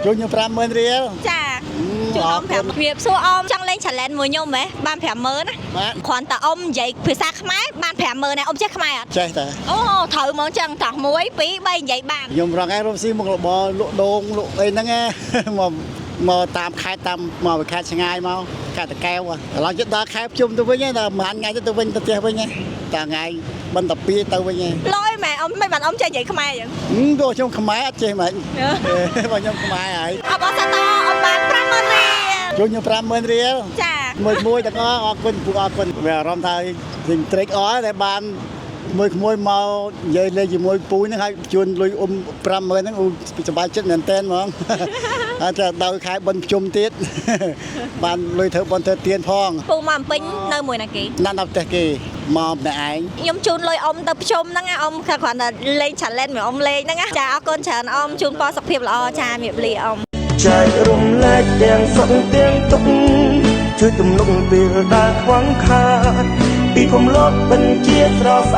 ជួយខ្ញុំ50000រៀល ចាជួយអមប្រាប់វាសួរអមចង់លេង challenge មួយខ្ញុំហ៎បាន50000ណាគ្រាន់តែអមនិយាយភាសាខ្មែរបាន50000ណាអមចេះខ្មែរអត់ ចេះតែ អូត្រូវហ្មងចឹងតោះ1 2 3និយាយបាន ខ្ញុំរងឯងរំស៊ីមុខរបរលក់ដូងលក់អីហ្នឹងមកតាមខេត្តតាមមកពីខេត្តឆ្ងាយមកខេត្តតាកែវឥឡូវជិតដល់ខេត្តភ្ជុំទៅវិញហើយដល់ប្រហែលថ្ងៃទៅវិញទៅផ្ទះវិញតែថ្ងៃបន្តាពីទៅវិញ លយម៉ែអមមិនបានអមចេះនិយាយខ្មែរចឹង ព្រោះខ្ញុំខ្មែរអត់ចេះហ្មងបើខ្ញុំខ្មែរហើយ អបអរសាទរអមបាន50000រៀល ជួយខ្ញុំ50000រៀល ចា មួយទាំងអស់អរគុណពួកអរគុណវាអារម្មណ៍ថាយើងត្រេកអរតែបានមួយក្មួយមកនិយាយលេងជាមួយពូហ្នឹងហើយជួនលុយ50000ហ្នឹងសប្បាយចិត្តមែនតើហ្មងអាចដល់ខែបិណ្ឌភ្ជុំទៀតបានលុយធ្វើបន់ធ្វើទៀនផង ពូមកអំពេញនៅមួយណាគេ ណាស់ដល់ផ្ទះគេមកម្នាក់ឯង ខ្ញុំជូនលុយអមទៅប្រជុំហ្នឹងអមគ្រាន់តែលេង challenge មួយអមលេងហ្នឹងចាអរគុណច្រើនអមជូនពរសុខភាពល្អចាជំរាបលាអម ចែករំលែកទាំងសុខទាំងទុក្ខជួយទំនុកពេលដែលខ្វះខាតពីភពលោកពិនជាស្រស់